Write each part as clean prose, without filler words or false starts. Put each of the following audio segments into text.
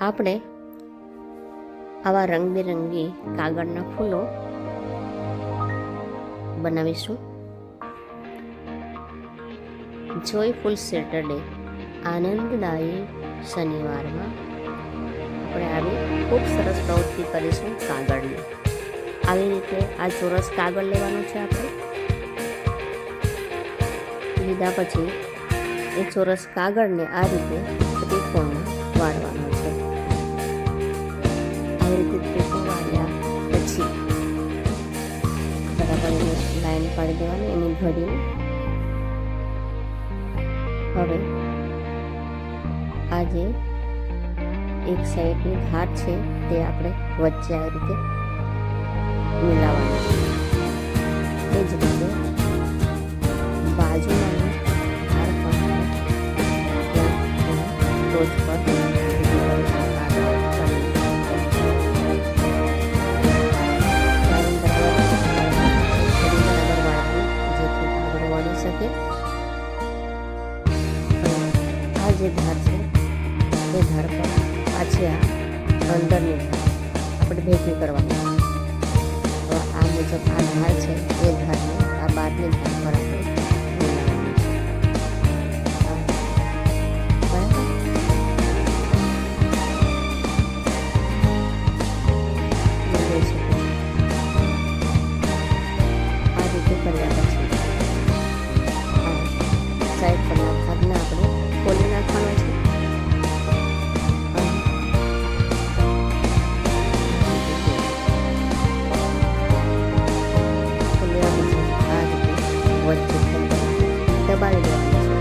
આપણે આવા રંગબેરંગી કાગળના ફૂલો બનાવીશું. જોયફુલ સેટરડે, આનંદદાયી શનિવારમાં આપણે આવી ખૂબ સરસ પ્રવૃત્તિ કરીશું કાગળની. આવી રીતે આ ચોરસ કાગળ લેવાનું છે. આપણે લીધા પછી એ ચોરસ કાગળને આ રીતે ત્રિકોણમાં વાળવાનો છે. આવી રીતે ત્રિકોણ વાળ્યા પછી બરાબર એની લાઈન પાડી દેવાની એની ઘડીને. હવે આ જે એક સાઈડની ધાર છે તે આપણે વચ્ચે આવી રીતે મિલાવવાની છે. એ જ રીતે બાજુમાં ધાર પણ ટોચ પર શકે. આ જે ધાર છે એ ધાર પર પાછી આ અંદરની ધાર આપણે ભેગી કરવાની. તો આ મુજબ આ ધાર છે એ ધારને આ બહારની ધાર પર આપણે મિલાવવાની છે. બરાબર. આ રીતે કર્યા પછી સાઈડ પરના ભાગને આપણે ખોલી નાખવાનો છે. ખોલ્યા પછી આ રીતે વચ્ચે દબાવી દેવાનું છે.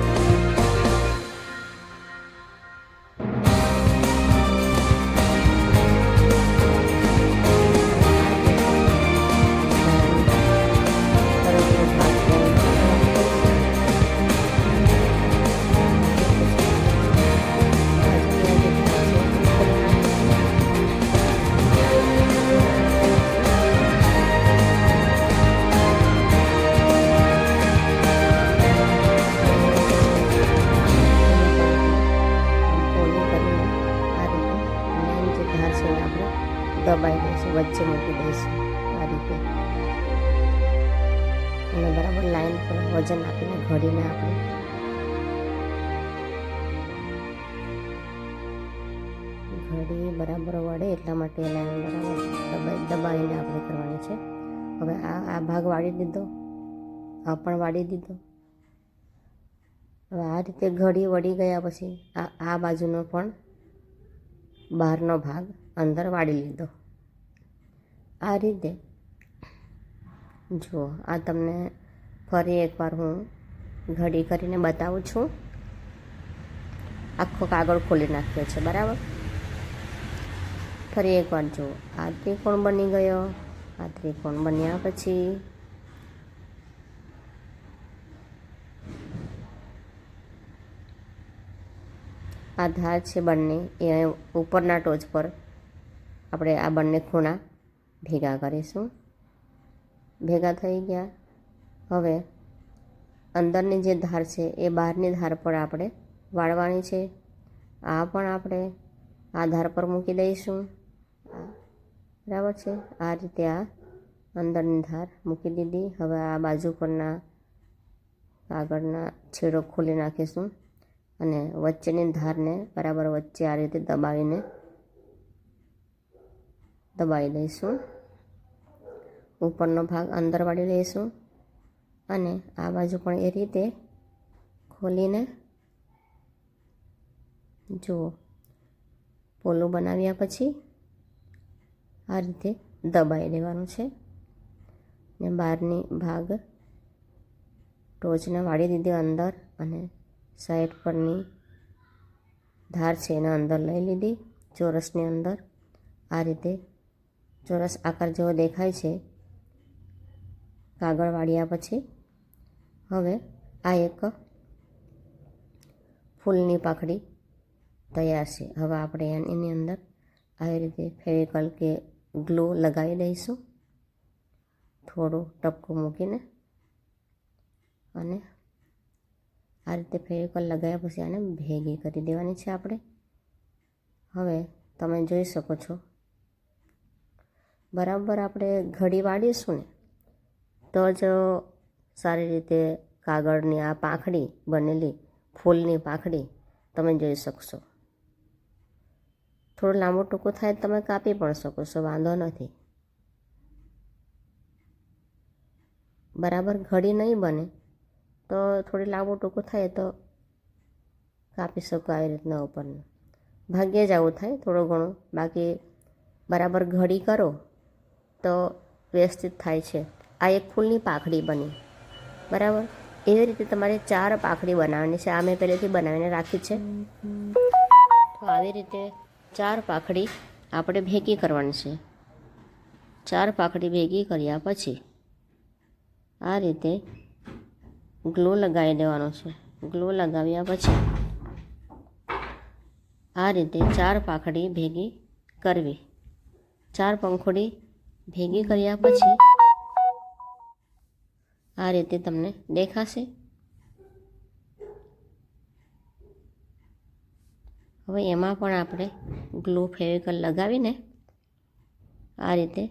દબાઈ દઈશું, વચ્ચે મૂકી દઈશું આ રીતે. અને બરાબર લાઈન પર વજન આપીને ઘડીને આપણે ઘડી બરાબર વળે એટલા માટે લાઈન બરાબર દબાવીને આપણે કરવાની છે. હવે આ ભાગ વાળી દીધો, આ પણ વાળી દીધો. હવે આ રીતે ઘડી વળી ગયા પછી આ બાજુનો પણ બહારનો ભાગ અંદર વાળી લીધો. આ રીતે જુઓ, આ તમને ફરી એકવાર હું ઘડી કરીને બતાવું છું. આખો કાગળ ખોલી નાખ્યો છે. બરાબર. ફરી એકવાર જુઓ, આ ત્રિકોણ બની ગયો. આ ત્રિકોણ બન્યા પછી આ ધાર છે બંને એ ઉપરના ટોચ પર આપણે આ બંને ખૂણા ભેગા કરીશું. ભેગા થઈ ગયા. હવે અંદરની જે ધાર છે એ બહારની ધાર પર આપણે વાળવાની છે. આ પણ આપણે આ ધાર પર મૂકી દઈશું. બરાબર છે. આ રીતે આ અંદરની ધાર મૂકી દીધી. હવે આ બાજુ પરના કાગળના છેડો ખોલી નાખીશું અને વચ્ચેની ધારને બરાબર વચ્ચે આ રીતે દબાવી દઈશું. ઉપરનો ભાગ અંદર વાળી લઈશું અને આ બાજુ પણ એ રીતે ખોલીને જુઓ, પોલું બનાવ્યા પછી આ રીતે દબાવી દેવાનું છે. ને બહારની ભાગ ટોચને વાળી દીધી અંદર અને સાઈડ પરની ધાર છે એને અંદર લઈ લીધી. ચોરસની અંદર આ રીતે ચોરસ આકાર જેવો દેખાય છે કાગળ વાળ્યા પછી. હવે આ એક ફૂલની પાકડી તૈયાર છે. હવે આપણે એની અંદર આવી રીતે ફેવિકોલ કે ગ્લુ લગાવી દઈશું, થોડું ટપકું મૂકીને. અને આ રીતે ફેવિકોલ લગાવ્યા પછી આને ભેગી કરી દેવાની છે આપણે. હવે તમે જોઈ શકો છો. બરાબર આપણે ઘડી વાળીશું ને તો જ સારી રીતે કાગળની આ પાંખડી બનેલી ફૂલની પાંખડી તમે જોઈ શકશો. થોડું લાંબુ ટૂંકું થાય તમે કાપી પણ શકો છો, વાંધો નથી. બરાબર ઘડી નહીં બને તો થોડી લાંબુ ટૂંકું થાય તો કાપી શકો આવી રીતના ઉપરનું. ભાગ્યે જ આવું થાય થોડું ઘણું, બાકી બરાબર ઘડી કરો તો વ્યવસ્થિત થાય છે. આ એક ફૂલની પાંખડી બની. બરાબર એવી રીતે તમારે 4 પાંખડી બનાવવાની છે. આ મેં પહેલેથી બનાવીને રાખી છે. તો આવી રીતે 4 પાંખડી આપણે ભેગી કરવાની છે. 4 પાંખડી ભેગી કર્યા પછી આ રીતે ગ્લુ લગાવી દેવાનો છે. ગ્લુ લગાવ્યા પછી આ રીતે 4 પાંખડી ભેગી કરવી. 4 પાંખડી ભેગી કર્યા પછી આ રીતે તમને દેખાશે. હવે એમાં પણ આપણે ગ્લુ ફેવિકોલ લગાવીને આ રીતે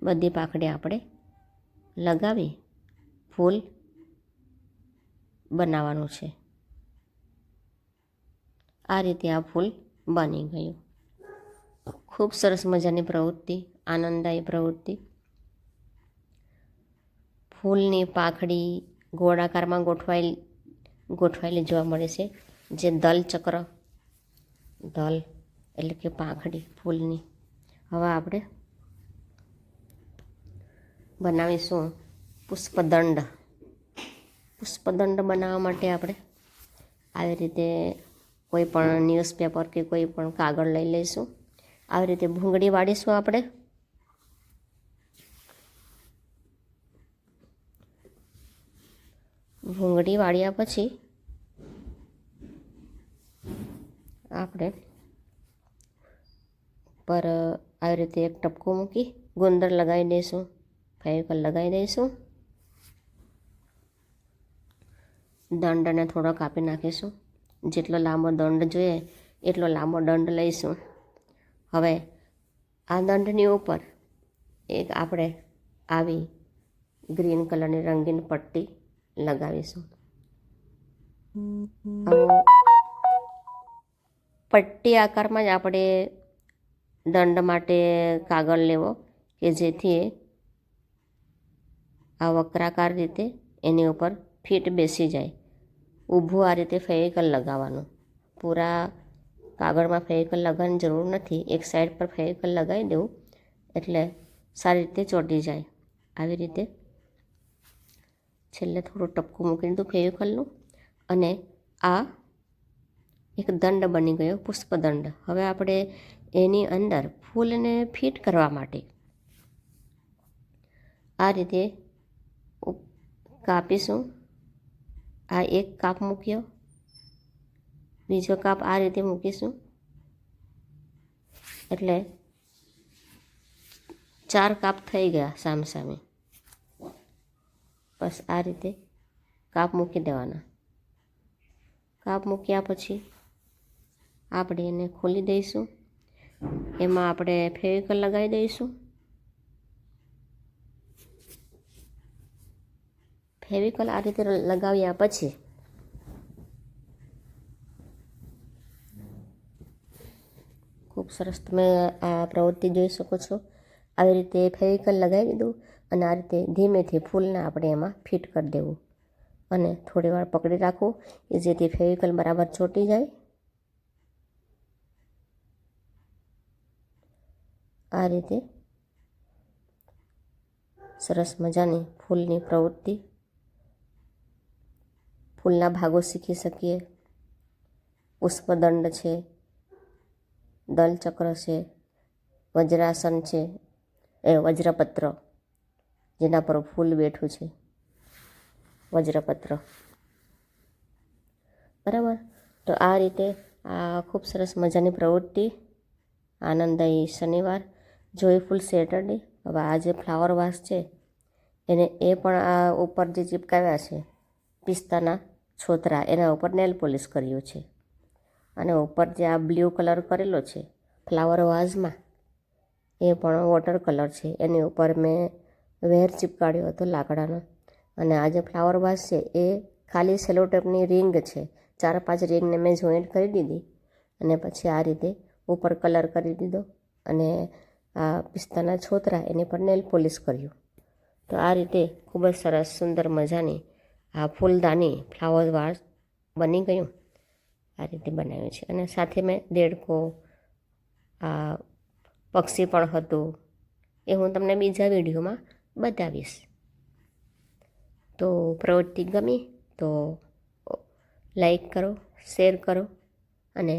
બધી પાંખડી આપણે લગાવી ફૂલ બનાવવાનું છે. આ રીતે આ ફૂલ બની ગયું. ખૂબ સરસ મજાની પ્રવૃત્તિ, આનંદદાયી પ્રવૃત્તિ. ફૂલની પાંખડી ગોળાકારમાં ગોઠવાયેલી જોવા મળે છે, જે દલ ચક્ર, દલ એટલે કે પાંખડી ફૂલની. હવે આપણે બનાવીશું પુષ્પદંડ. પુષ્પદંડ બનાવવા માટે આપણે આવી રીતે કોઈ પણ ન્યૂઝપેપર કે કોઈ પણ કાગળ લઈ લઈશું. આવી રીતે ભૂંગળી વાળીશું આપણે. ભૂંગળી વાળ્યા પછી આપણે પર આવી રીતે એક ટપકું મૂકી ગુંદર લગાવી દઈશું, ફેવિકોલ લગાવી દઈશું. દંડને થોડો કાપી નાખીશું. જેટલો લાંબો દંડ જોઈએ એટલો લાંબો દંડ લઈશું. હવે આ દંડની ઉપર એક આપણે આવી ગ્રીન કલરની રંગીન પટ્ટી લગાવીશું. પટ્ટી આકારમાં જ આપણે દંડ માટે કાગળ લેવો કે જેથી આ વક્રાકાર રીતે એની ઉપર ફીટ બેસી જાય. ઊભું આ રીતે ફેવિકોલ લગાવવાનું. પૂરા કાગળમાં ફેવિકોલ લગાવવાની જરૂર નથી. એક સાઈડ પર ફેવિકોલ લગાવી દેવું એટલે સારી રીતે ચોંટી જાય. આવી રીતે છેલ્લે થોડું ટપકું મૂકી દીધું ફેવિકોલનું અને આ એક દંડ બની ગયો, પુષ્પદંડ. હવે આપણે એની અંદર ફૂલને ફિટ કરવા માટે આ રીતે કાપીશું. આ એક કાપ મૂક્યો, બીજો કાપ આ રીતે મૂકીશું એટલે 4 કાપ થઈ ગયા સામસામે. બસ આ રીતે કાપ મૂકી દેવાના. કાપ મૂક્યા પછી આપણે એને ખોલી દઈશું. એમાં આપણે ફેવિકોલ લગાવી દઈશું. ફેવિકોલ આ રીતે લગાવ્યા પછી ખૂબ સરસ તમે આ પ્રવૃત્તિ જોઈ શકો છો. આવી રીતે ફેવિકોલ લગાવી દીધું અને આ રીતે ધીમેથી ફૂલને આપણે એમાં ફિટ કરી દેવું અને થોડી વાર પકડી રાખવું કે જેથી ફેવિકોલ બરાબર ચોંટી જાય. આ રીતે સરસ મજાની ફૂલની પ્રવૃત્તિ, ફૂલના ભાગો શીખી શકીએ. પુષ્પદંડ છે, દલચક્ર છે, વજ્રાસન છે, એ વજ્રપત્ર જેના પર ફૂલ બેઠું છે, વજ્રપત્ર. બરાબર. તો આ રીતે આ ખૂબ સરસ મજાની પ્રવૃત્તિ, આનંદદાયી શનિવાર, જોયફુલ સેટરડે. હવે આ જે ફ્લાવર વાસ છે એને એ પણ આ ઉપર જે ચીપકાવ્યા છે પિસ્તાના છોતરા એના ઉપર નેલ પોલિશ કર્યું છે. અને ઉપર જે આ બ્લુ કલર કરેલો છે ફ્લાવર વાઝમાં, એ પણ વોટર કલર છે. એની ઉપર મેં વેર ચીપકાડ્યો હતો લાકડાનો. અને આ જે ફ્લાવર વાઝ છે એ ખાલી સેલોટેપની રિંગ છે. 4-5 રિંગને મેં જોઈન્ટ કરી દીધી અને પછી આ રીતે ઉપર કલર કરી દીધો. અને આ પિસ્તાના છોતરા એની પર નેલ પોલિશ કર્યું. તો આ રીતે ખૂબ જ સરસ સુંદર મજાની આ ફૂલદાની ફ્લાવર વાઝ બની ગયું. આ રીતે બનાવ્યું છે. અને સાથે મેં દેડકો, આ પક્ષી પણ હતું, એ હું તમને બીજા વિડીયોમાં બતાવીશ. તો પ્રવૃત્તિ ગમી તો લાઈક કરો, શેર કરો અને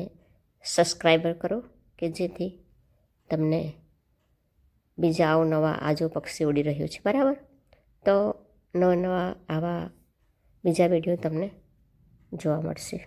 સબસ્ક્રાઈબર કરો કે જેથી તમને બીજા અવનવા આજો પક્ષી ઉડી રહ્યું છે, બરાબર? તો નવા આવા બીજા વિડીયો તમને જોવા મળશે.